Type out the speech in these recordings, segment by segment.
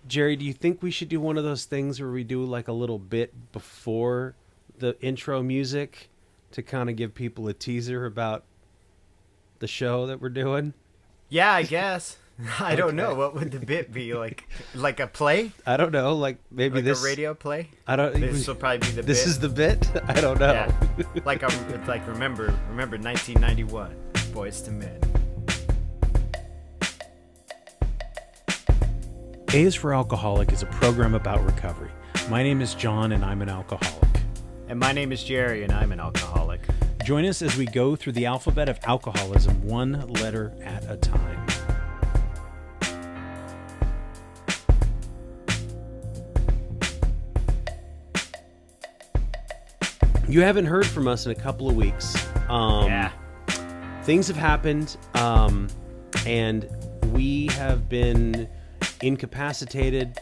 Jerry, do you think we should do one of those things where we do like a little bit before the intro music to kind of give people a teaser about the show that we're doing? Yeah, I guess. I don't know. What would the bit be like? Like a play? I don't know. Like maybe Like this a radio play? I don't. This will probably be the This bit. is the bit. I don't know. Yeah. It's like remember 1991, Boyz II Men. A is for Alcoholic is a program about recovery. My name is John, and I'm an alcoholic. And my name is Jerry, and I'm an alcoholic. Join us as we go through the alphabet of alcoholism, one letter at a time. You haven't heard from us in a couple of weeks. Yeah. Things have happened, and we have been incapacitated,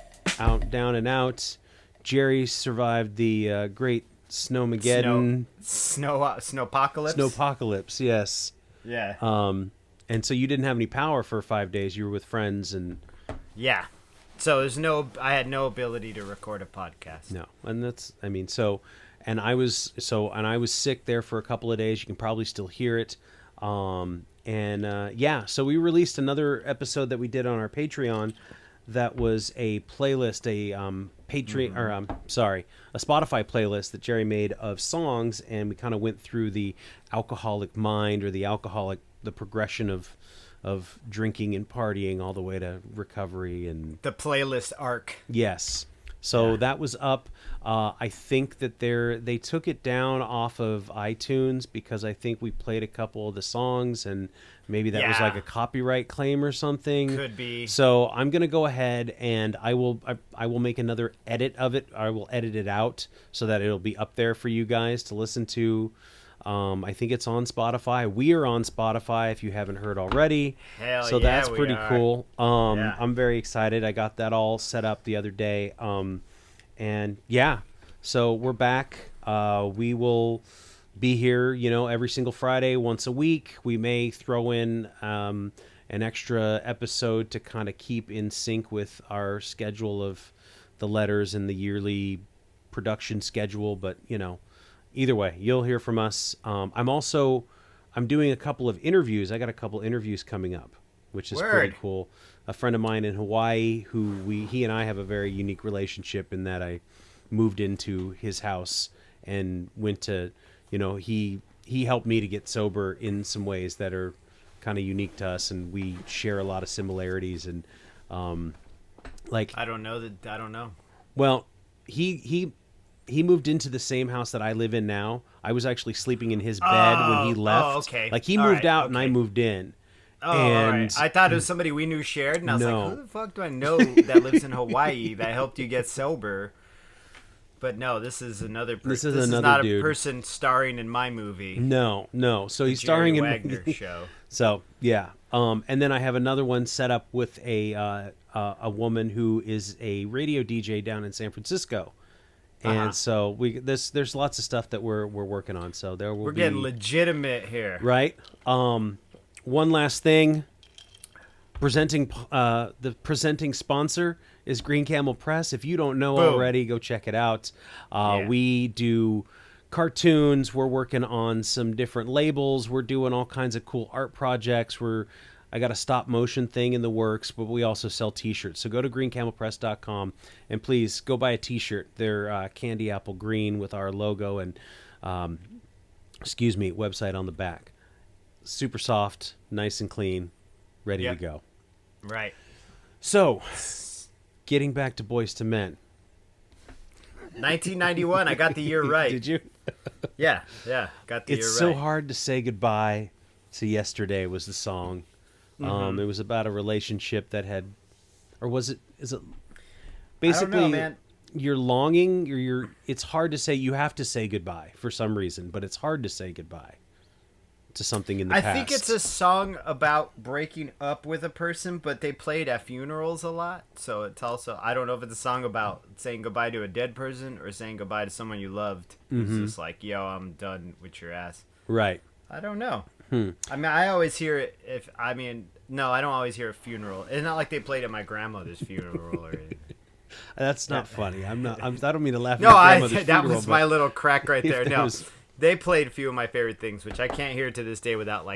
down and out. Jerry survived the great Snowmageddon. Snowpocalypse? Snowpocalypse, yes. Yeah. And so you didn't have any power for 5 days. You were with friends and... Yeah. So I had no ability to record a podcast. No. And that's, I mean, and I was sick there for a couple of days. You can probably still hear it. So we released another episode that we did on our Patreon that was a playlist, a Spotify playlist that Jerry made of songs, and we kind of went through the alcoholic mind or the progression of drinking and partying all the way to recovery and The playlist arc. yes. So that was up. I think that they took it down off of iTunes because I think we played a couple of the songs and maybe that was like a copyright claim or something. Could be. So I'm gonna go ahead and I will make another edit of it. I will edit it out so that it'll be up there for you guys to listen to. I think it's on Spotify. We are on Spotify if you haven't heard already. Hell so yeah, that's we pretty are. cool. Yeah. I'm very excited. I got that all set up the other day. So we're back. We will be here, every single Friday, once a week. We may throw in an extra episode to kind of keep in sync with our schedule of the letters and the yearly production schedule. But, either way, you'll hear from us. I'm doing a couple of interviews. I got a couple interviews coming up, which is pretty cool. A friend of mine in Hawaii he and I have a very unique relationship in that I moved into his house and went to, he helped me to get sober in some ways that are kind of unique to us, and we share a lot of similarities. And I don't know. Well, he moved into the same house that I live in now. I was actually sleeping in his bed when he left. Oh, okay. Like he moved out and I moved in. Oh, all right. I thought it was somebody we knew shared, and I was like, who the fuck do I know that lives in Hawaii that helped you get sober? But no, this is another person. This is another not dude. a person starring in my movie. No. So he's Jerry starring in Wagner show. So yeah. And then I have another one set up with a woman who is a radio DJ down in San Francisco. And so there's lots of stuff that we're working on. So we're getting legitimate here, right? One last thing. The presenting sponsor is Green Camel Press. If you don't know already, go check it out. We do cartoons. We're working on some different labels. We're doing all kinds of cool art projects. I got a stop motion thing in the works, but we also sell t-shirts. So go to greencamelpress.com and please go buy a t-shirt. They're candy apple green with our logo and website on the back. Super soft, nice and clean, ready to go. Right. So, getting back to Boyz II Men. 1991, I got the year right. Did you? Yeah, got the year right. It's so hard to say goodbye to yesterday was the song. Mm-hmm. It was about a relationship that had, or is it basically I don't know, man. You're longing, it's hard to say, you have to say goodbye for some reason, but it's hard to say goodbye to something in the past. I think it's a song about breaking up with a person, but they played at funerals a lot. So it's also, I don't know if it's a song about saying goodbye to a dead person or saying goodbye to someone you loved. It's just like, yo, I'm done with your ass. Right. I don't know. I mean, I always hear it no, I don't always hear a funeral. It's not like they played at my grandmother's funeral or anything. That's not funny. I don't mean to laugh. No, at your grandmother's that funeral, was my little crack right there. No, was- they played a few of my favorite things, which I can't hear to this day without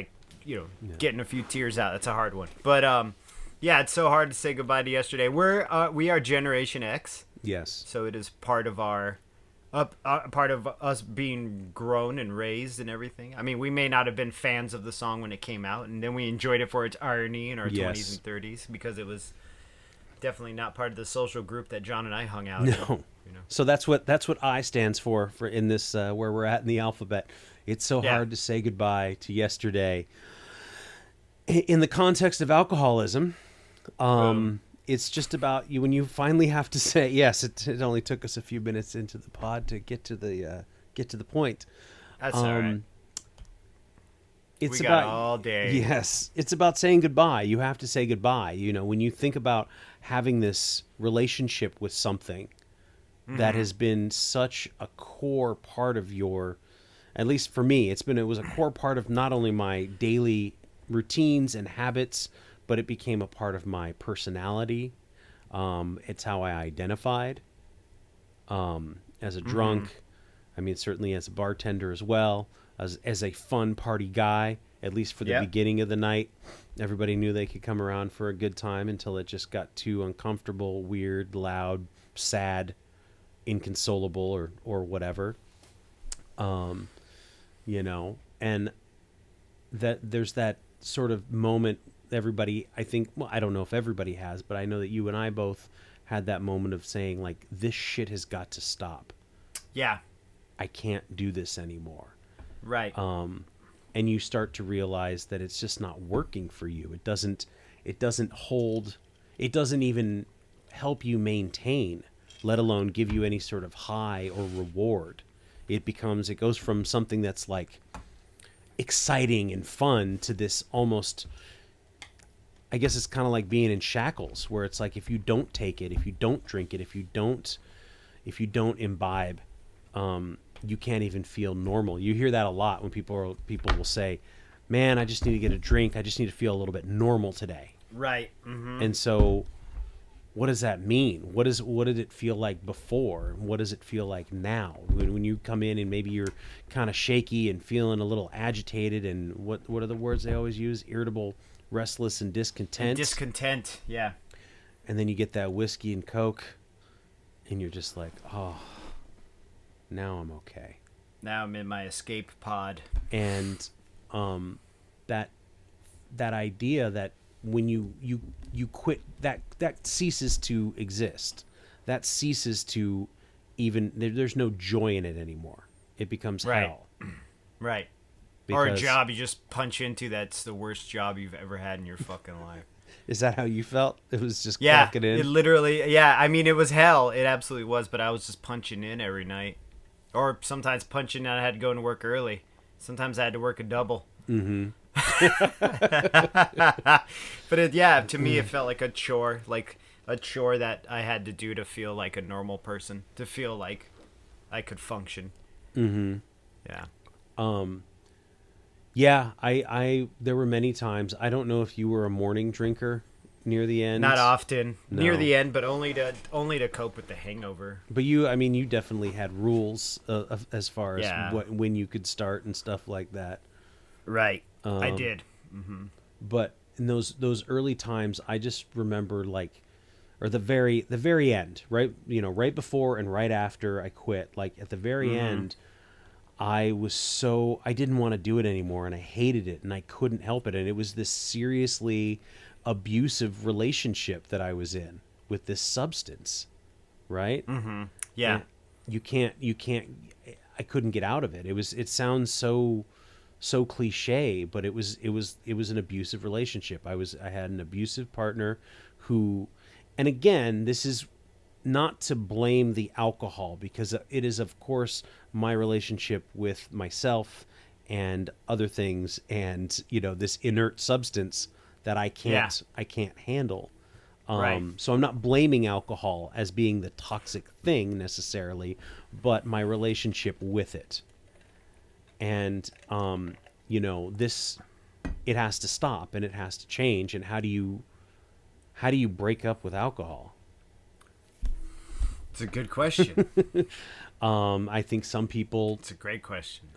getting a few tears out. That's a hard one. But yeah, it's so hard to say goodbye to yesterday. We are Generation X, Yes. so it is part of part of us being grown and raised and everything. I mean, we may not have been fans of the song when it came out, and then we enjoyed it for its irony in our 20s and 30s because it was definitely not part of the social group that John and I hung out in. No. So that's what I stands for in this where we're at in the alphabet. It's so hard to say goodbye to yesterday. In the context of alcoholism, it's just about you when you finally have to say yes. It only took us a few minutes into the pod to get to the point. That's all right. It's we about got all day. Yes, it's about saying goodbye. You have to say goodbye. When you think about having this relationship with something that has been such a core part of your, at least for me, it was a core part of not only my daily routines and habits, but it became a part of my personality. It's how I identified as a drunk. I mean, certainly as a bartender as well, as a fun party guy, at least for the beginning of the night. Everybody knew they could come around for a good time until it just got too uncomfortable, weird, loud, sad, inconsolable, or whatever. And that there's that sort of moment everybody, I think, well, I don't know if everybody has, but I know that you and I both had that moment of saying, like, this shit has got to stop. Yeah. I can't do this anymore. Right. And you start to realize that it's just not working for you. It doesn't even help you maintain, let alone give you any sort of high or reward. It goes from something that's like exciting and fun to this almost, I guess it's kind of like being in shackles, where it's like if you don't take it, if you don't drink it, if you don't imbibe, you can't even feel normal. You hear that a lot when people will say, "Man, I just need to get a drink. I just need to feel a little bit normal today." Right. Mm-hmm. And so, what does that mean? What did it feel like before? What does it feel like now? When you come in and maybe you're kind of shaky and feeling a little agitated, and what are the words they always use? Irritable, restless, and discontent. Discontent, yeah. And then you get that whiskey and Coke, and you're just like, oh, now I'm okay. Now I'm in my escape pod. And that idea that when you quit, that ceases to exist. That ceases to even, there's no joy in it anymore. It becomes hell. Right. Or a job you just punch into that's the worst job you've ever had in your fucking life. Is that how you felt? It was just clocking in? It literally, yeah. I mean, it was hell. It absolutely was, but I was just punching in every night. Or sometimes punching out, I had to go to work early. Sometimes I had to work a double. Mm-hmm. But to me, it felt like a chore that I had to do to feel like a normal person, to feel like I could function. Mm-hmm. Yeah. Yeah, I there were many times. I don't know if you were a morning drinker near the end. Not often. No. Near the end, but only to cope with the hangover. But you definitely had rules as far as when you could start and stuff like that. Right. I did. Mm-hmm. But in those early times, I just remember or the very end, right? Right before and right after I quit, like at the very end, I didn't want to do it anymore, and I hated it, and I couldn't help it. And it was this seriously abusive relationship that I was in with this substance, right? Mm-hmm. Yeah. And you can't, I couldn't get out of it. It sounds so cliche, but it was an abusive relationship. I had an abusive partner who, and again, this is not to blame the alcohol, because it is, of course, my relationship with myself and other things, and this inert substance that I can't handle. Right. So I'm not blaming alcohol as being the toxic thing necessarily, but my relationship with it. And it has to stop and it has to change. And how do you break up with alcohol? It's a good question. I think some people, It's a great question.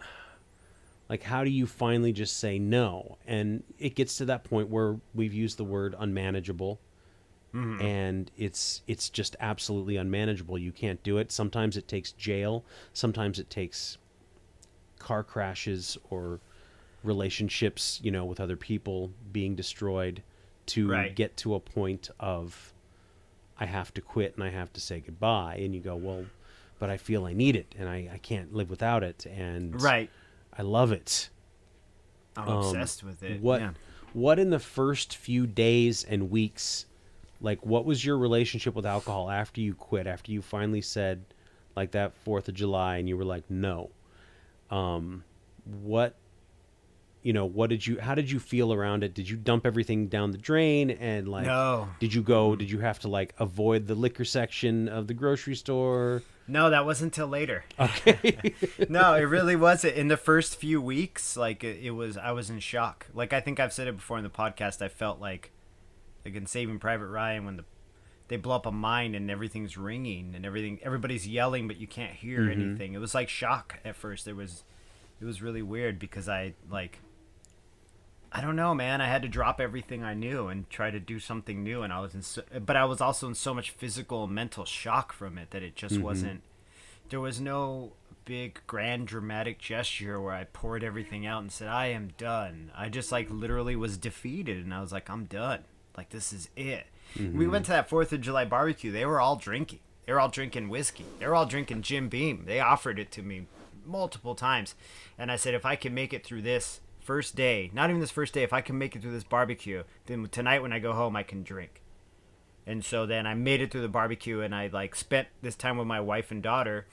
like, how do you finally just say no? And it gets to that point where we've used the word unmanageable, and it's just absolutely unmanageable. You can't do it. Sometimes it takes jail. Sometimes it takes car crashes or relationships, with other people being destroyed to get to a point of, I have to quit and I have to say goodbye. And you go, well, but I feel I need it and I can't live without it. And I love it. I'm obsessed with it. What in the first few days and weeks, like, what was your relationship with alcohol after you quit, after you finally said, like, that 4th of July and you were like, no? How did you feel around it? Did you dump everything down the drain? And, like, no. Did you have to, like, avoid the liquor section of the grocery store? No, that wasn't until later. Okay. No, it really wasn't. In the first few weeks, like, I was in shock. Like, I think I've said it before in the podcast, I felt like in Saving Private Ryan, when they blow up a mine and everything's ringing and everybody's yelling, but you can't hear anything. It was like shock at first. It was really weird because I don't know, man. I had to drop everything I knew and try to do something new, and but I was also in so much physical and mental shock from it that it just wasn't. There was no big grand dramatic gesture where I poured everything out and said I am done. I just, like, literally was defeated, and I was like, I'm done. Like, this is it. We went to that 4th of July barbecue. They were all drinking. They were all drinking whiskey. They were all drinking Jim Beam. They offered it to me multiple times, and I said, if I can make it through this first day, not even this first day, if I can make it through this barbecue, then tonight when I go home I can drink. And so then I made it through the barbecue, and I, like, spent this time with my wife and daughter,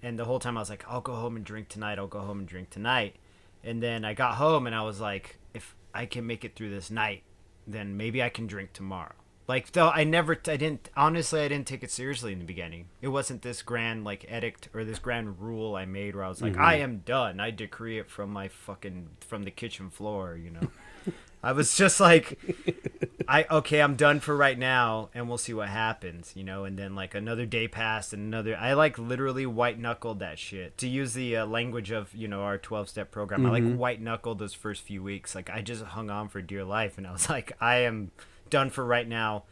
and the whole time I was like, I'll go home and drink tonight, and then I got home and I was like, if I can make it through this night, then maybe I can drink tomorrow. Like, though I didn't take it seriously in the beginning. It wasn't this grand, like, edict or this grand rule I made where I was like, I am done. I decree it from the kitchen floor, I was just like, I'm done for right now, and we'll see what happens, and then, like, another day passed, and I, like, literally white knuckled that shit, to use the language of, our 12-step program. I, like, white knuckled those first few weeks. Like, I just hung on for dear life, and I was like, I am done for right now.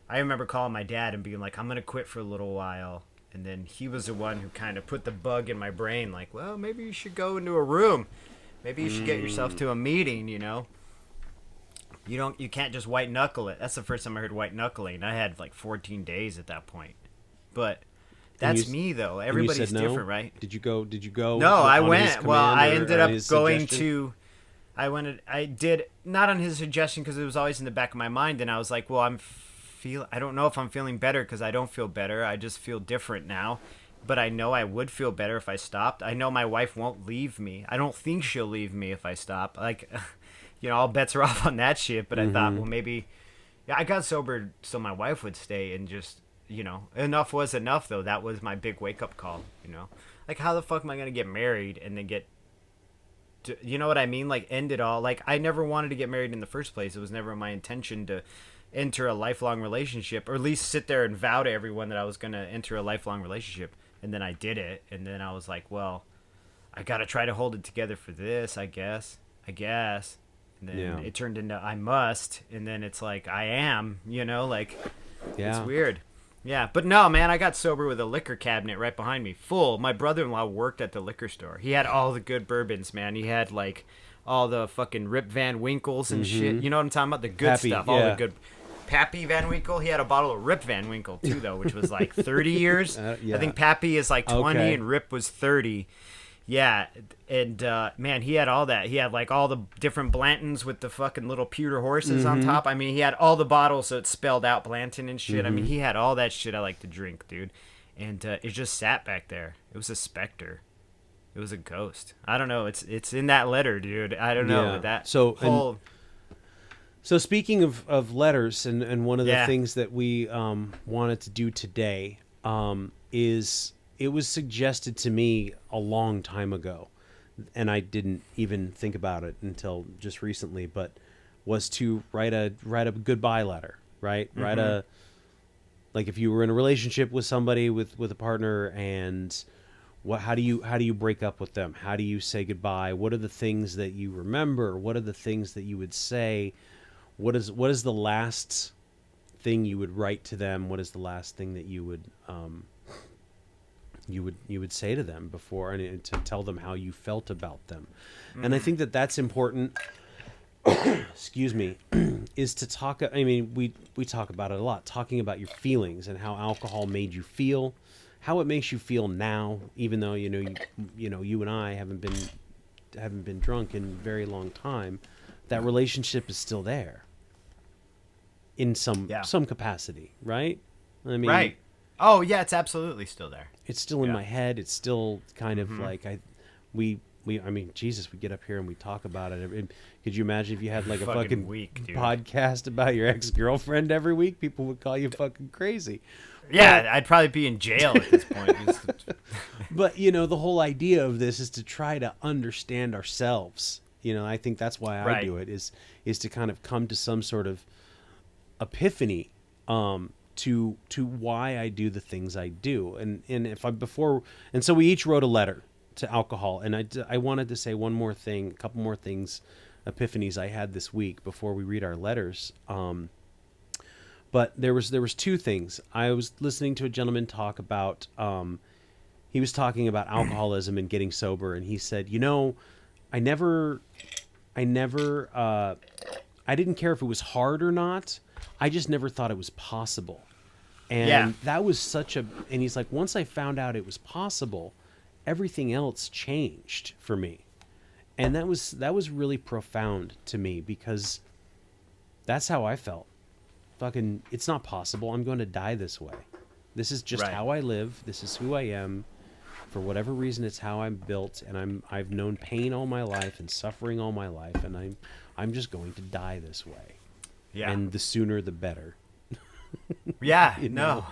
I remember calling my dad and being like, I'm gonna quit for a little while, and then he was the one who kind of put the bug in my brain, like, well, maybe you should go into a room, maybe you should get yourself to a meeting. You can't just white knuckle it. That's the first time I heard white knuckling. I had, like, 14 days at that point, but that's me, though. Everybody's different, right? Did you go No, I on his went. Well, I command ended or up his going suggestion? I did not on his suggestion, because it was always in the back of my mind, and I was like, well, I don't know if I'm feeling better, because I don't feel better. I just feel different now, but I know I would feel better if I stopped. I know my wife won't leave me. I don't think she'll leave me if I stop. Like, all bets are off on that shit. But I thought, well, maybe, I got sober so my wife would stay, and just, enough was enough, though. That was my big wake up call. Like, how the fuck am I gonna get married and then get you know what I mean? Like, end it all. Like, I never wanted to get married in the first place. It was never my intention to enter a lifelong relationship, or at least sit there and vow to everyone that I was going to enter a lifelong relationship. And then I did it. And then I was like, well, I got to try to hold it together for this, I guess. And then it turned into I must. And then it's like, I am, like, it's weird. Yeah, but no, man, I got sober with a liquor cabinet right behind me, full. My brother-in-law worked at the liquor store. He had all the good bourbons, man. He had, like, all the fucking Rip Van Winkles and shit. You know what I'm talking about? The good stuff. All the good. Pappy Van Winkle, he had a bottle of Rip Van Winkle, too, though, which was, like, 30 years. I think Pappy is, like, 20 and Rip was 30. Yeah, and, man, he had all that. He had, like, all the different Blantons with the fucking little pewter horses on top. I mean, he had all the bottles, so it spelled out Blanton and shit. I mean, he had all that shit I like to drink, dude. And it just sat back there. It was a specter. It was a ghost. I don't know. It's in that letter, dude. I don't know. That whole... So speaking of letters, and one of the things that we wanted to do today is... It was suggested to me a long time ago, and I didn't even think about it until just recently, but was to write a goodbye letter, right? Write like if you were in a relationship with somebody, with a partner, and how do you break up with them? How do you say goodbye? What are the things that you remember? What are the things that you would say? What is the last thing you would write to them? What is the last thing that you would say to them before, and to tell them how you felt about them? And I think that that's important. Excuse me, is to talk. I mean, we talk about it a lot, talking about your feelings and how alcohol made you feel, how it makes you feel now, even though you and I haven't been drunk in a very long time. That relationship is still there in some capacity, right? I mean, right. Oh yeah, it's absolutely still there. It's still in my head. It's still kind of like I mean, Jesus, we get up here and we talk about it. Could you imagine if you had like a fucking week, dude. podcast about your ex-girlfriend every week? People would call you fucking crazy. Yeah, I'd probably be in jail at this point. But, the whole idea of this is to try to understand ourselves. I think that's why I do it, is to kind of come to some sort of epiphany to why I do the things I do. And so we each wrote a letter to alcohol, and I wanted to say one more thing, a couple more things, epiphanies I had this week before we read our letters. But there was two things. I was listening to a gentleman talk about, he was talking about alcoholism and getting sober, and he said, I didn't care if it was hard or not. I just never thought it was possible. And that was and he's like, once I found out it was possible, everything else changed for me. And that was really profound to me, because that's how I felt. Fucking, it's not possible. I'm going to die this way. This is just how I live. This is who I am. For whatever reason, it's how I'm built, and I've known pain all my life and suffering all my life, and I'm just going to die this way. Yeah. And the sooner the better. Yeah, no,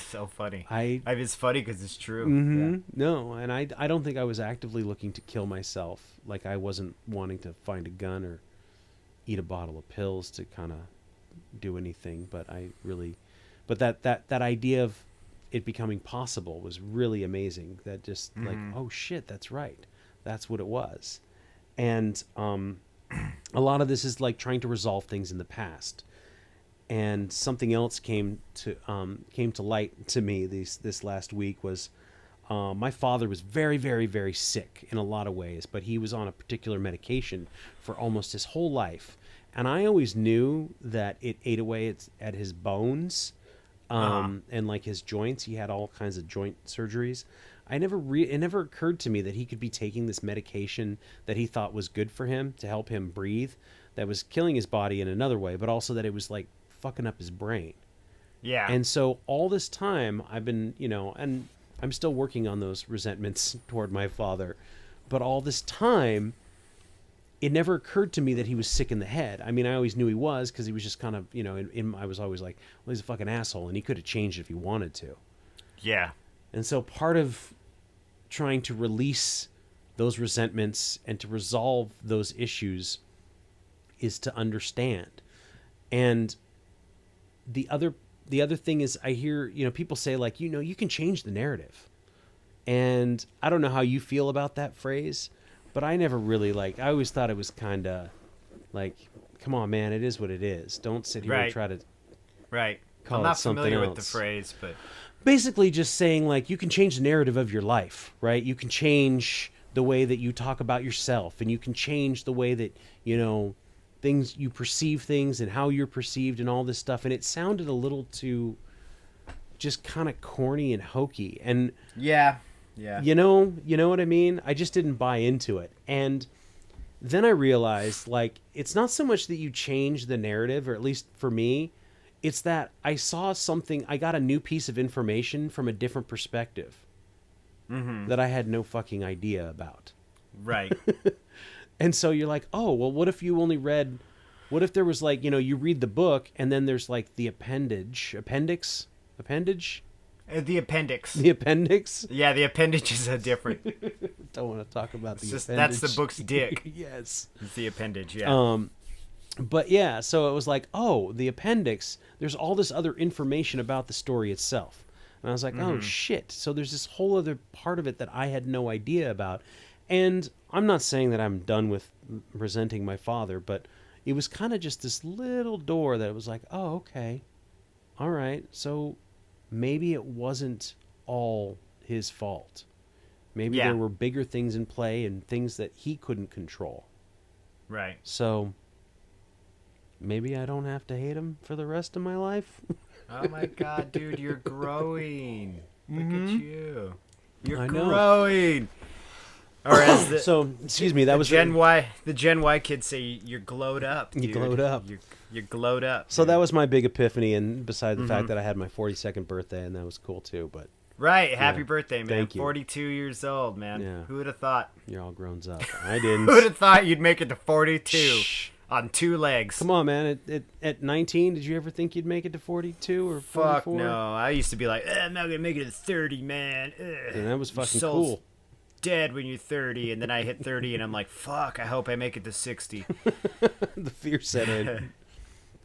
so funny. It's funny because it's true. Mm-hmm, yeah. No, and I don't think I was actively looking to kill myself. Like, I wasn't wanting to find a gun or eat a bottle of pills to kind of do anything. But that idea of it becoming possible was really amazing. That just like, oh shit, that's right. That's what it was. And a lot of this is like trying to resolve things in the past. And something else came to light to me this last week was my father was very, very, very sick in a lot of ways, but he was on a particular medication for almost his whole life. And I always knew that it ate away at his bones and like his joints. He had all kinds of joint surgeries. It never occurred to me that he could be taking this medication that he thought was good for him to help him breathe, that was killing his body in another way, but also that it was like fucking up his brain. Yeah. And so all this time I've been, and I'm still working on those resentments toward my father, but all this time it never occurred to me that he was sick in the head. I mean, I always knew he was, because he was just kind of, I was always like, well, he's a fucking asshole, and he could have changed if he wanted to. Yeah. And so part of trying to release those resentments and to resolve those issues is to understand. And the other thing is, I hear, people say like, you can change the narrative. And I don't know how you feel about that phrase, but I never really I always thought it was kind of like, come on, man, it is what it is. Don't sit here and try to call I'm not it something familiar else. With the phrase, but basically just saying like, you can change the narrative of your life, right? You can change the way that you talk about yourself, and you can change the way that, things, you perceive things and how you're perceived and all this stuff. And it sounded a little too just kind of corny and hokey. And yeah. You know what I mean? I just didn't buy into it. And then I realized, like, it's not so much that you change the narrative, or at least for me, it's that I got a new piece of information from a different perspective that I had no fucking idea about. Right. And so you're like, oh, well, what if there was like, you read the book and then there's like the appendage. The appendix. The appendix? Yeah, the appendage is a different. Don't want to talk about the appendage. That's the book's dick. Yes. It's the appendage, yeah. But yeah, so it was like, oh, the appendix, there's all this other information about the story itself. And I was like, oh, shit. So there's this whole other part of it that I had no idea about. And I'm not saying that I'm done with resenting my father, but it was kind of just this little door that was like, oh, okay. All right. So maybe it wasn't all his fault. Maybe there were bigger things in play and things that he couldn't control. Right. So maybe I don't have to hate him for the rest of my life. Oh my God, dude, you're growing. Look at you. You're I know. growing. Or as the So, excuse me, that was Gen Y. The Gen Y kids say you're glowed up. Dude. You glowed up. You're glowed up. So that was my big epiphany, and beside the fact that I had my 42nd birthday, and that was cool too. But right, happy birthday, man! Thank you. 42 years old, man. Yeah. Who would have thought? you're all grown up. I didn't. Who would have thought you'd make it to 42 Shh. on 2 legs? Come on, man. At 19, did you ever think you'd make it to 42 or 44? Fuck no! I used to be like, I'm not gonna make it to 30, man. And that was fucking Soul's cool. dead when you're 30, and then I hit 30, and I'm like, fuck! I hope I make it to 60. The fear set in.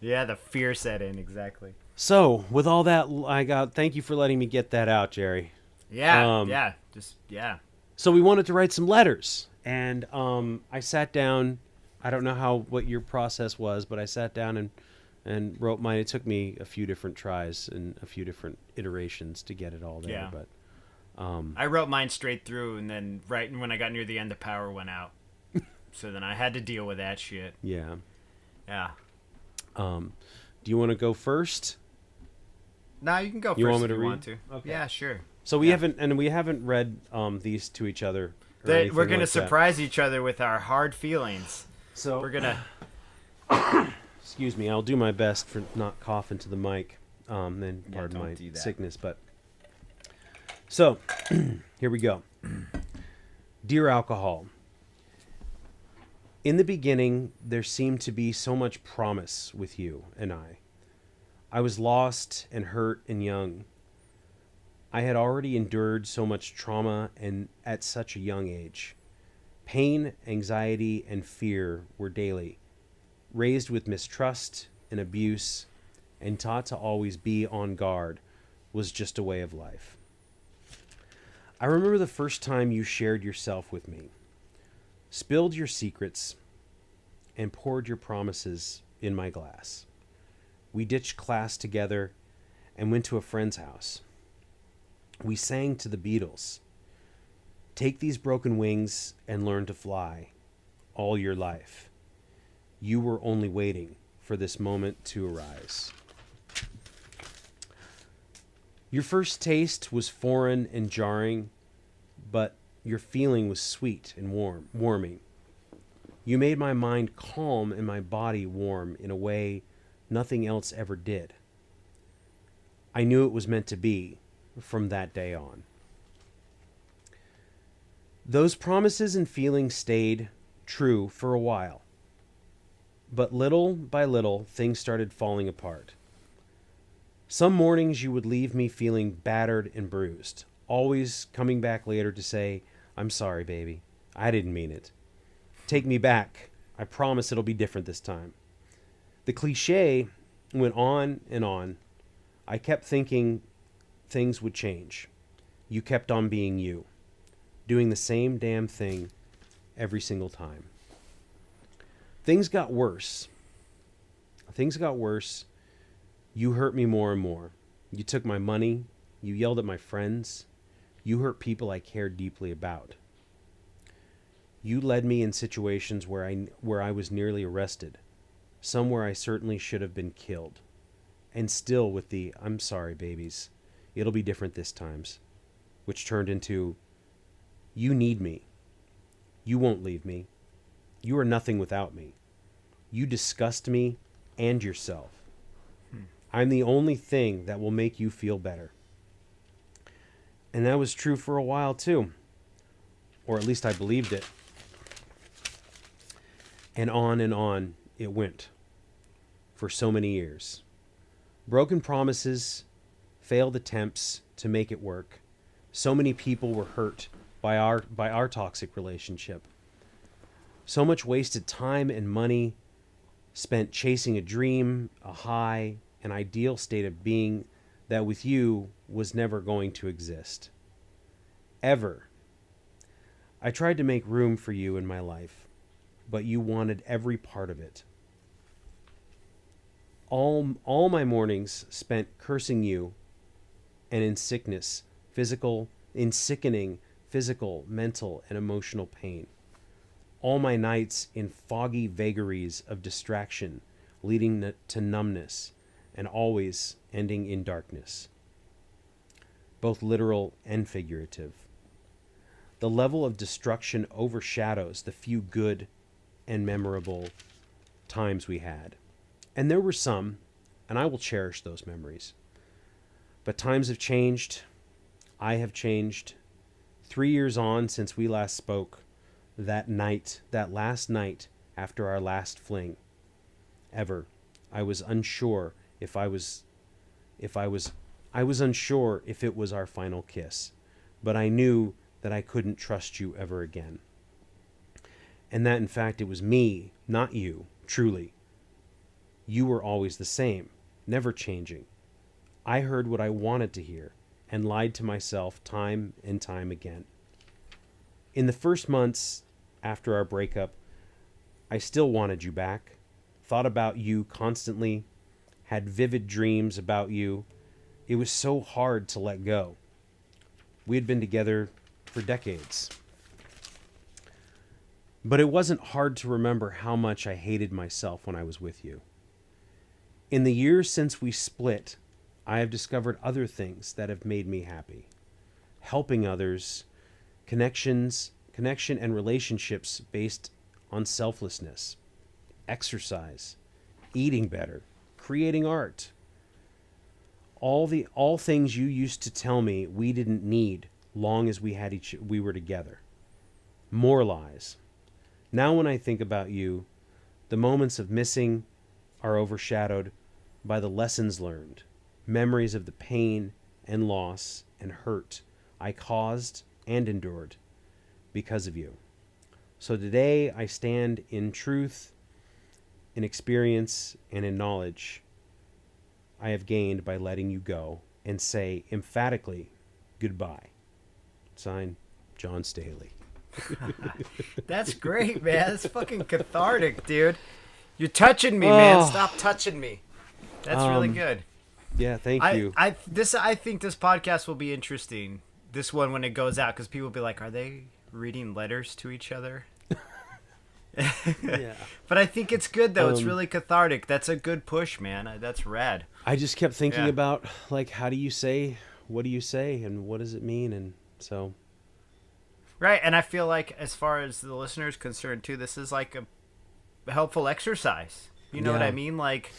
Yeah, the fear set in exactly. So, with all that, thank you for letting me get that out, Jerry. Yeah, So we wanted to write some letters, and I sat down. I don't know what your process was, but I sat down and wrote mine. It took me a few different tries and a few different iterations to get it all there. Yeah. But I wrote mine straight through, and then right when I got near the end, the power went out. So then I had to deal with that shit. yeah. Yeah. Do you want to go first? No, you can go first You want me if to you read? want to. Okay. Yeah, sure. So we haven't read these to each other. Or anything We're gonna like that. surprise each other with our hard feelings. So We're gonna. excuse me. I'll do my best for not coughing to the mic. Then Yeah, pardon don't my do that. sickness, but so here we go. Dear alcohol. In the beginning, there seemed to be so much promise with you and I. I was lost and hurt and young. I had already endured so much trauma and at such a young age. Pain, anxiety, and fear were daily, raised with mistrust and abuse, and taught to always be on guard was just a way of life. I remember the first time you shared yourself with me, spilled your secrets, and poured your promises in my glass. We ditched class together and went to a friend's house. We sang to the Beatles. Take these broken wings and learn to fly all your life. You were only waiting for this moment to arise. Your first taste was foreign and jarring, but your feeling was sweet and warming. You made my mind calm and my body warm in a way nothing else ever did. I knew it was meant to be from that day on. Those promises and feelings stayed true for a while, but little by little things started falling apart. Some mornings you would leave me feeling battered and bruised, always coming back later to say, I'm sorry, baby. I didn't mean it. Take me back. I promise it'll be different this time. The cliche went on and on. I kept thinking things would change. You kept on being you, doing the same damn thing every single time. Things got worse. You hurt me more and more. You took my money. You yelled at my friends. You hurt people I cared deeply about. You led me in situations where I was nearly arrested, somewhere I certainly should have been killed. And still with the, I'm sorry, babies, it'll be different this times, which turned into, you need me. You won't leave me. You are nothing without me. You disgust me and yourself. I'm the only thing that will make you feel better. And that was true for a while too. Or at least I believed it. And on it went. For so many years. Broken promises, failed attempts to make it work. So many people were hurt by our toxic relationship. So much wasted time and money. spent chasing a dream, a high, an ideal state of being that with you was never going to exist. Ever. I tried to make room for you in my life, but you wanted every part of it. All my mornings spent cursing you, and in sickening physical, mental, and emotional pain. All my nights in foggy vagaries of distraction, leading to numbness, and always ending in darkness, both literal and figurative. The level of destruction overshadows the few good and memorable times we had. And there were some, and I will cherish those memories. But times have changed. I have changed. 3 years on since we last spoke, that last night after our last fling, I was unsure if it was our final kiss, but I knew that I couldn't trust you ever again. And that in fact it was me, not you, truly. You were always the same, never changing. I heard what I wanted to hear and lied to myself time and time again. In the first months after our breakup, I still wanted you back, thought about you constantly, had vivid dreams about you. It was so hard to let go. We had been together for decades. But it wasn't hard to remember how much I hated myself when I was with you. In the years since we split, I have discovered other things that have made me happy. Helping others, connection and relationships based on selflessness, exercise, eating better, creating art. All things you used to tell me we didn't need long as we were together. More lies. Now when I think about you, the moments of missing are overshadowed by the lessons learned, memories of the pain and loss and hurt I caused and endured because of you. So today I stand in truth, in experience, and in knowledge I have gained by letting you go and say emphatically goodbye. Signed, John Staley. That's great, man. That's fucking cathartic, dude. You're touching me, man. Stop touching me. That's really good. Yeah, thank you. I think this podcast will be interesting. This one when it goes out, because people will be like, "Are they reading letters to each other?" Yeah. But I think it's good though. It's really cathartic. That's a good push, man. That's rad. I just kept thinking about like, what do you say, and what does it mean, and so. Right, and I feel like as far as the listeners concerned too, this is like a helpful exercise. You know what I mean? Like,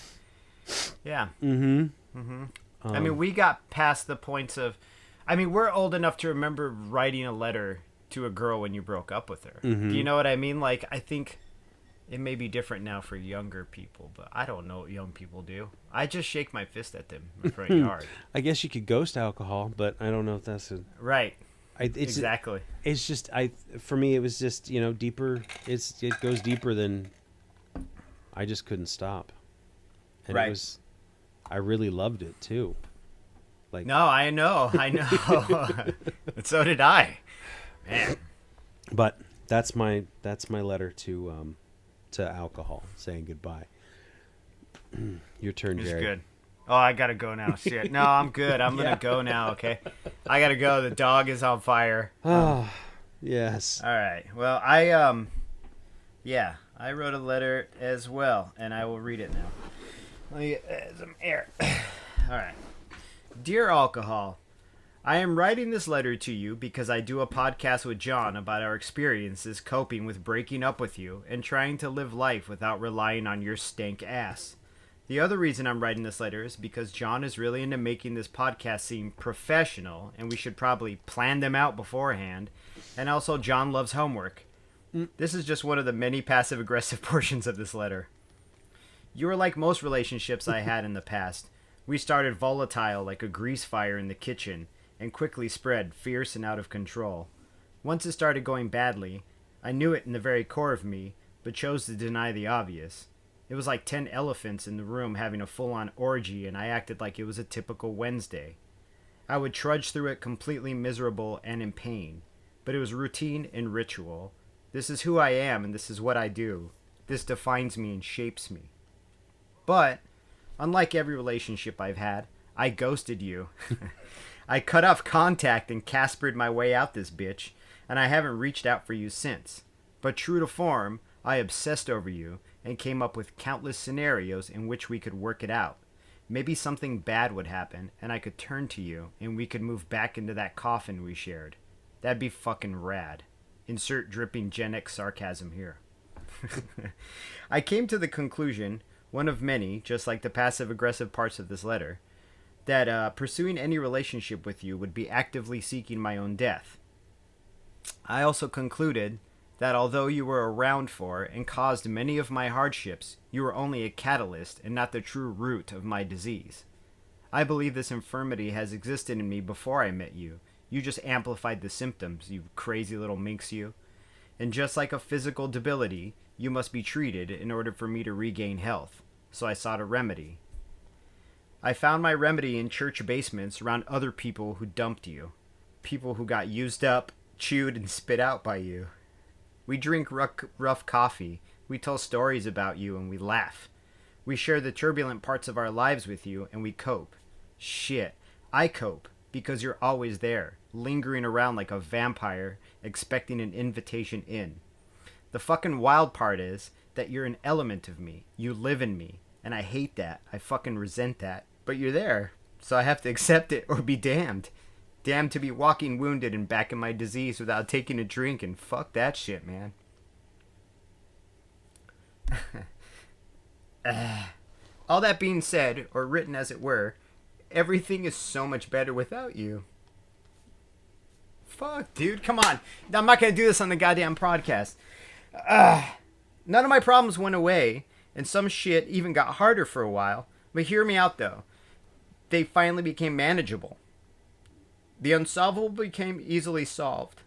yeah. Mm-hmm. Mm-hmm. I mean, we got past the points of, I mean, we're old enough to remember writing a letter to a girl when you broke up with her. Mm-hmm. Do you know what I mean? Like, I think it may be different now for younger people, but I don't know what young people do. I just shake my fist at them in the front yard. I guess you could ghost alcohol, but I don't know if that's right. Exactly. It's just for me it was just deeper. It goes deeper than I just couldn't stop, and right. It was. I really loved it too. Like no, I know, and so did I, man. But that's my letter to alcohol, saying goodbye. Your turn, Jerry. It's good. Oh, I gotta go now. Shit. No, I'm good. I'm gonna go now. Okay, I gotta go. The dog is on fire. Oh, yes. All right. Well, I wrote a letter as well, and I will read it now. Let me get some air. All right. Dear Alcohol, I am writing this letter to you because I do a podcast with John about our experiences coping with breaking up with you and trying to live life without relying on your stank ass. The other reason I'm writing this letter is because John is really into making this podcast seem professional, and we should probably plan them out beforehand. And also, John loves homework. This is just one of the many passive-aggressive portions of this letter. You are like most relationships I had in the past. We started volatile like a grease fire in the kitchen, and quickly spread, fierce and out of control. Once it started going badly, I knew it in the very core of me, but chose to deny the obvious. It was like 10 elephants in the room having a full-on orgy, and I acted like it was a typical Wednesday. I would trudge through it completely miserable and in pain, but it was routine and ritual. This is who I am, and this is what I do. This defines me and shapes me. But, unlike every relationship I've had, I ghosted you. I cut off contact and Caspered my way out this bitch, and I haven't reached out for you since. But true to form, I obsessed over you and came up with countless scenarios in which we could work it out. Maybe something bad would happen, and I could turn to you, and we could move back into that coffin we shared. That'd be fucking rad. Insert dripping Gen X sarcasm here. I came to the conclusion, one of many, just like the passive-aggressive parts of this letter, that pursuing any relationship with you would be actively seeking my own death. I also concluded that although you were around for and caused many of my hardships, you were only a catalyst and not the true root of my disease. I believe this infirmity has existed in me before I met you. You just amplified the symptoms, you crazy little minx you. And just like a physical debility, you must be treated in order for me to regain health. So I sought a remedy. I found my remedy in church basements around other people who dumped you. People who got used up, chewed, and spit out by you. We drink rough coffee, we tell stories about you, and we laugh. We share the turbulent parts of our lives with you, and we cope. Shit, I cope, because you're always there, lingering around like a vampire, expecting an invitation in. The fucking wild part is that you're an element of me. You live in me, and I hate that. I fucking resent that. But you're there, so I have to accept it or be damned. Damned to be walking wounded and back in my disease without taking a drink, and fuck that shit, man. All that being said, or written as it were, everything is so much better without you. Fuck, dude, come on. I'm not gonna do this on the goddamn podcast. None of my problems went away, and some shit even got harder for a while. But hear me out, though. They finally became manageable. The unsolvable became easily solved.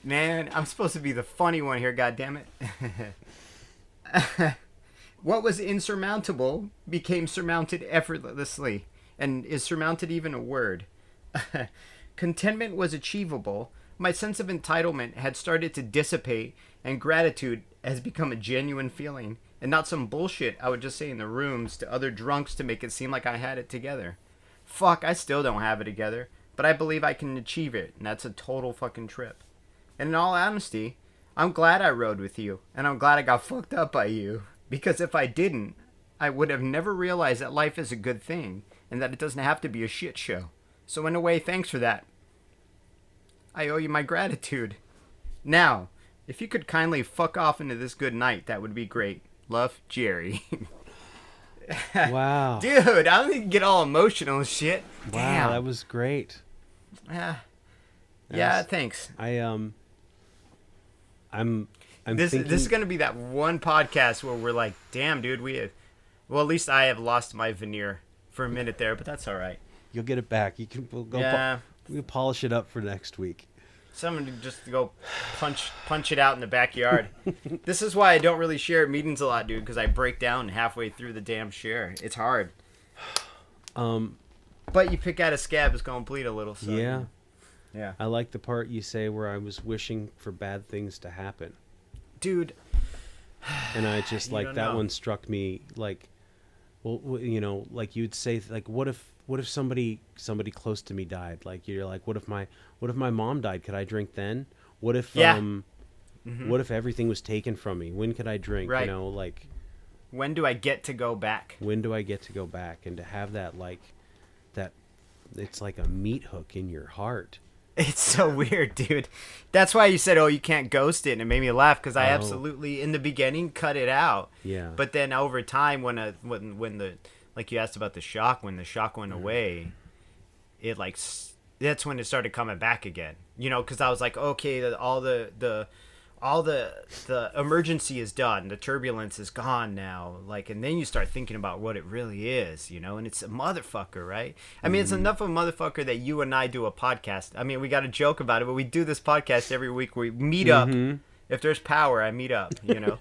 Man, I'm supposed to be the funny one here, goddammit. What was insurmountable became surmounted effortlessly. And is surmounted even a word? Contentment was achievable. My sense of entitlement had started to dissipate, and gratitude has become a genuine feeling. And not some bullshit I would just say in the rooms to other drunks to make it seem like I had it together. Fuck, I still don't have it together. But I believe I can achieve it, and that's a total fucking trip. And in all honesty, I'm glad I rode with you, and I'm glad I got fucked up by you. Because if I didn't, I would have never realized that life is a good thing, and that it doesn't have to be a shit show. So in a way, thanks for that. I owe you my gratitude. Now, if you could kindly fuck off into this good night, that would be great. Love, Jerry. Wow. Dude, I don't even get all emotional and shit. Wow, Damn. that was great. Yeah, thanks. I'm This thinking... is going to be that one podcast where we're like, damn, dude, well, at least I have lost my veneer for a minute there, but that's all right. You'll get it back. We'll polish it up for next week. Someone to just go punch it out in the backyard. This is why I don't really share at meetings a lot, dude, because I break down halfway through the damn share. It's hard. But you pick out a scab, it's going to bleed a little. So yeah. I like the part you say where I was wishing for bad things to happen. Dude. And I just like that one struck me like, well, you know, like you'd say, like, what if somebody close to me died? Like, you're like, what if my mom died? Could I drink then? What if what if everything was taken from me? When could I drink? Right. You know, like, when do I get to go back? When do I get to go back? And to have that, like, that, it's like a meat hook in your heart. It's so weird, dude. That's why you said, oh, you can't ghost it, and it made me laugh, because I absolutely, in the beginning, cut it out. Yeah. But then over time, when the, like you asked about the shock, when the shock went away, it, like, that's when it started coming back again. You know, because I was like, okay, all the emergency is done, the turbulence is gone now, like, and then you start thinking about what it really is, you know, and it's a motherfucker, right? I mean, it's enough of a motherfucker that you and I do a podcast. I mean, we got a joke about it, but we do this podcast every week where we meet up If there's power, I meet up, you know?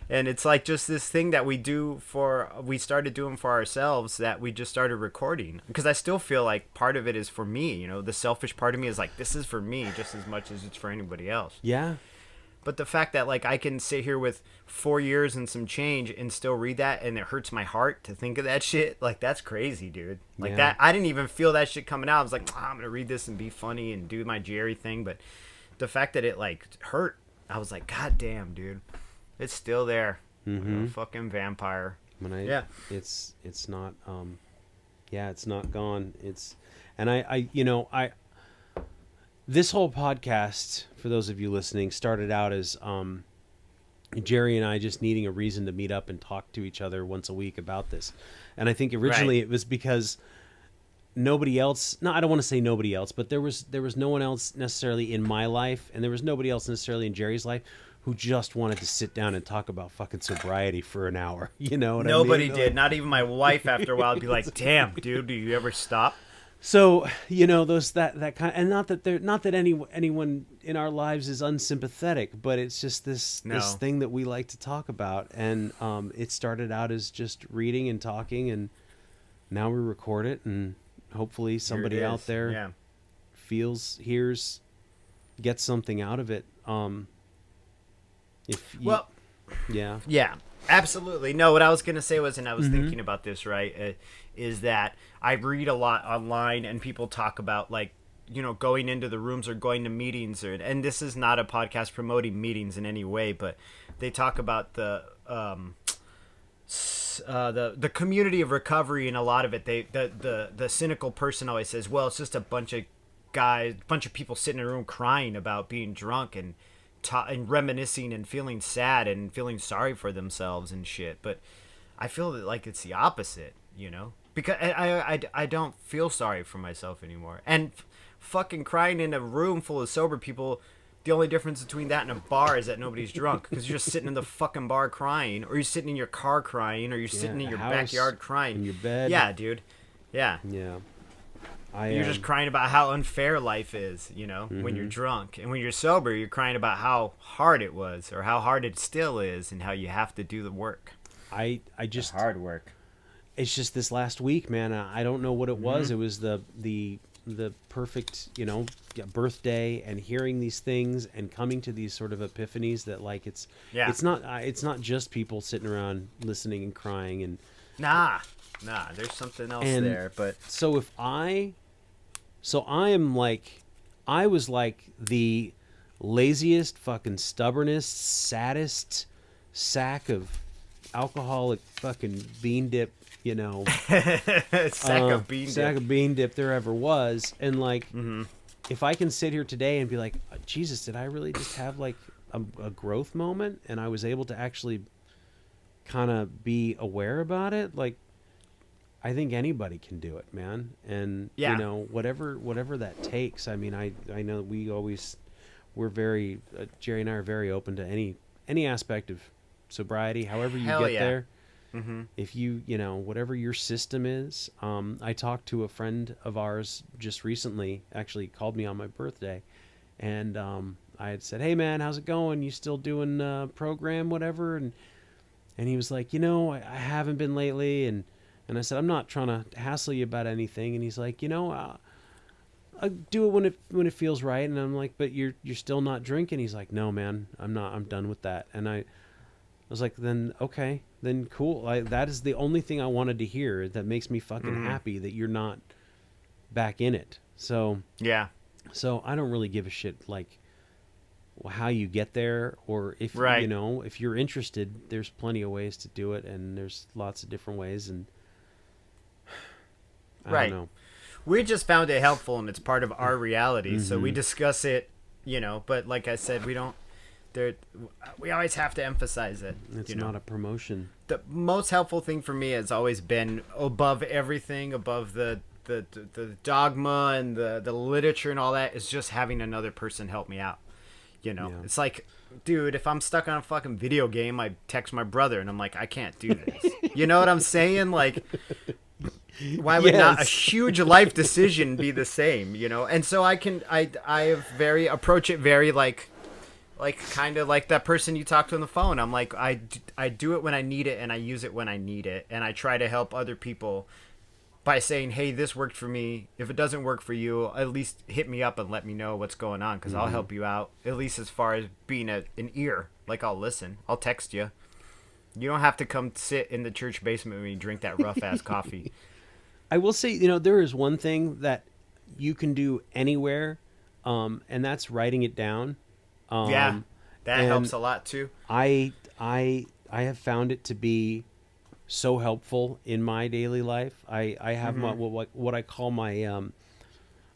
And it's like just this thing that we started doing for ourselves, that we just started recording. Because I still feel like part of it is for me, you know? The selfish part of me is like, this is for me just as much as it's for anybody else. Yeah. But the fact that, like, I can sit here with 4 years and some change and still read that, and it hurts my heart to think of that shit, like, that's crazy, dude. Like, that, I didn't even feel that shit coming out. I was like, I'm going to read this and be funny and do my Jerry thing. But the fact that it, like, hurt, I was like, God damn, dude. It's still there. Mm-hmm. Fucking vampire. It's not, it's not gone. This whole podcast, for those of you listening, started out as Jerry and I just needing a reason to meet up and talk to each other once a week about this. And I think originally it was because nobody else, no, I don't want to say nobody else, but there was no one else necessarily in my life, and there was nobody else necessarily in Jerry's life who just wanted to sit down and talk about fucking sobriety for an hour. You know what I mean? Nobody did. Not even my wife after a while would be like, damn, dude, do you ever stop? So, you know, those that kind, and not that anyone in our lives is unsympathetic, but it's just this thing that we like to talk about, and it started out as just reading and talking, and now we record it, and hopefully somebody out there hears, gets something out of it. Yeah, absolutely. No, what I was gonna say was, and I was thinking about this, right, is that I read a lot online, and people talk about, like, you know, going into the rooms or going to meetings, and this is not a podcast promoting meetings in any way, but they talk about the community of recovery, and a lot of it, the cynical person always says, well, it's just a bunch of people sitting in a room crying about being drunk and reminiscing and feeling sad and feeling sorry for themselves and shit. But I feel that, like, it's the opposite, you know, because I don't feel sorry for myself anymore. And fucking crying in a room full of sober people, the only difference between that and a bar is that nobody's drunk, because you're just sitting in the fucking bar crying, or you're sitting in your car crying, or you're sitting in your backyard crying. In your bed. Yeah, dude. Yeah. Yeah. You're just crying about how unfair life is, you know, when you're drunk. And when you're sober, you're crying about how hard it was, or how hard it still is, and how you have to do the work. I just... hard work. It's just this last week, man. I don't know what it was. It was the perfect, you know, birthday, and hearing these things and coming to these sort of epiphanies that, like, it's not just people sitting around listening and crying and nah, there's something else there. But so I was like the laziest, fucking stubbornest, saddest sack of alcoholic fucking bean dip, you know, sack of bean dip there ever was. And, like, if I can sit here today and be like, Jesus, did I really just have, like, a growth moment, and I was able to actually kind of be aware about it? Like, I think anybody can do it, man. And you know, whatever that takes. I mean, I know we're very Jerry and I are very open to any aspect of sobriety, however you get there. If you know, whatever your system is. I talked to a friend of ours just recently, actually called me on my birthday, and I had said, hey man, how's it going? You still doing program, whatever? And he was like, you know, I haven't been lately, and I said, I'm not trying to hassle you about anything. And he's like, you know, I'll do it when it feels right. And I'm like, but you're still not drinking? He's like, no man, I'm not, I'm done with that. And I was like, then okay, then cool. That is the only thing I wanted to hear that makes me fucking happy, that you're not back in it. So so I don't really give a shit, like, how you get there, or if you know, if you're interested, there's plenty of ways to do it, and there's lots of different ways. And I don't know. We just found it helpful, and it's part of our reality, so we discuss it, you know. But like I said, we always have to emphasize it. It's not a promotion. The most helpful thing for me has always been, above everything, above the dogma and the literature and all that, is just having another person help me out. You know, it's like, dude, if I'm stuck on a fucking video game, I text my brother and I'm like, I can't do this. You know what I'm saying? Like, why would not a huge life decision be the same, you know? And so I approach it very, like, like kind of like that person you talked to on the phone. I'm like, I do it when I need it, and I use it when I need it, and I try to help other people by saying, hey, this worked for me. If it doesn't work for you, at least hit me up and let me know what's going on, because I'll help you out, at least as far as being an ear. Like, I'll listen. I'll text you. You don't have to come sit in the church basement when you drink that rough-ass coffee. I will say, there is one thing that you can do anywhere, and that's writing it down. Yeah, that helps a lot, too. I have found it to be so helpful in my daily life. I have my what I call my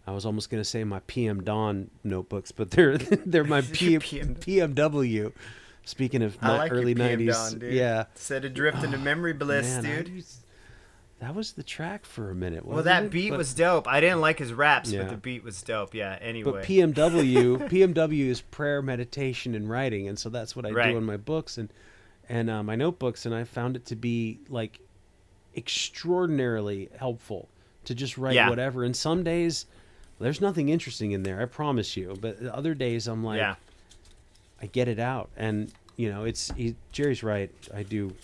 I was almost going to say my PM Dawn notebooks, but they're my PMW. Speaking of early '90s, Dawn, dude. yeah. Instead of drifting to memory bliss, man, dude. That was the track for a minute. Well, that beat was dope. I didn't like his raps, but the beat was dope. Yeah. Anyway, but PMW is prayer, meditation, and writing, and so that's what I do in my books and my notebooks, and I found it to be like extraordinarily helpful to just write whatever. And some days there's nothing interesting in there, I promise you, but other days I'm like, I get it out, and Jerry's right. I do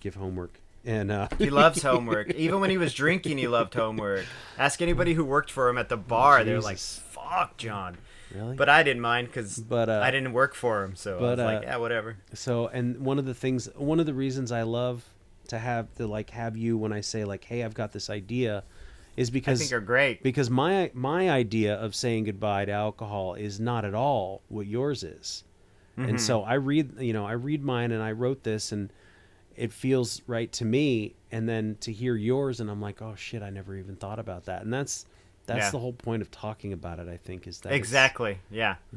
give homework, and he loves homework. Even when he was drinking, he loved homework. Ask anybody who worked for him at the bar; they're like, "Fuck, John." Really? But I didn't mind because I didn't work for him, so I was like, yeah, whatever. So, and one of the reasons I love to have you when I say like, hey, I've got this idea, is because I think you're great. Because my idea of saying goodbye to alcohol is not at all what yours is, and so I read mine, and I wrote this, and it feels right to me, and then to hear yours, and I'm like, oh shit, I never even thought about that, and that's the whole point of talking about it, I think, is that exactly,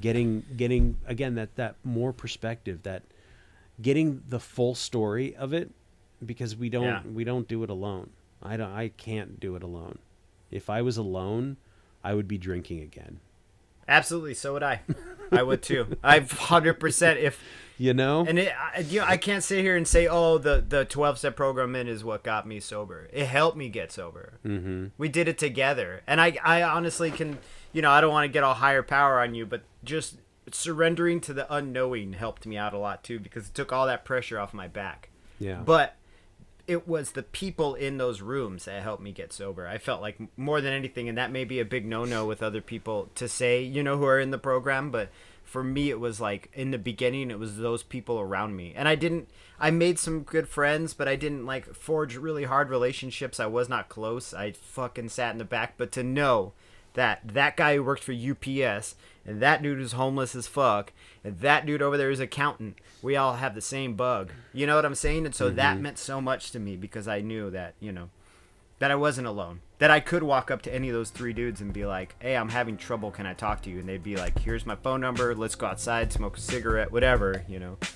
getting again that more perspective, that getting the full story of it, because we don't do it alone. I can't do it alone. If I was alone, I would be drinking again. Absolutely, so would I. I would too. I 100% if And I can't sit here and say, oh, the 12-step program is what got me sober. It helped me get sober. Mm-hmm. We did it together. And I honestly can, I don't want to get all higher power on you, but just surrendering to the unknowing helped me out a lot too, because it took all that pressure off my back. Yeah. But it was the people in those rooms that helped me get sober. I felt like more than anything, and that may be a big no-no with other people to say, who are in the program, but for me, it was like in the beginning, it was those people around me. And I made some good friends, but I didn't forge really hard relationships. I was not close. I fucking sat in the back. But to know that guy who worked for UPS, and that dude who's homeless as fuck, and that dude over there is accountant, we all have the same bug. You know what I'm saying? And so that meant so much to me, because I knew that, that I wasn't alone. That I could walk up to any of those three dudes and be like, hey, I'm having trouble. Can I talk to you? And they'd be like, here's my phone number. Let's go outside, smoke a cigarette, whatever,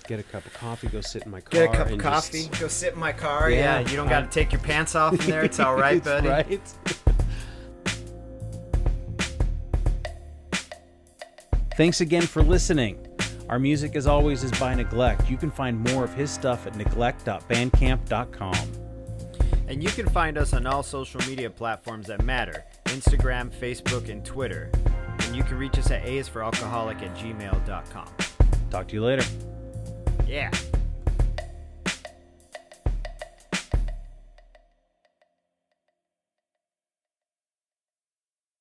Get a cup of coffee, go sit in my car. Get a cup of coffee, go sit in my car. Yeah, you don't got to take your pants off in there. It's all right, buddy. Right. Thanks again for listening. Our music, as always, is by Neglect. You can find more of his stuff at neglect.bandcamp.com. And you can find us on all social media platforms that matter: Instagram, Facebook, and Twitter. And you can reach us at aisforalcoholic@gmail.com. Talk to you later. Yeah.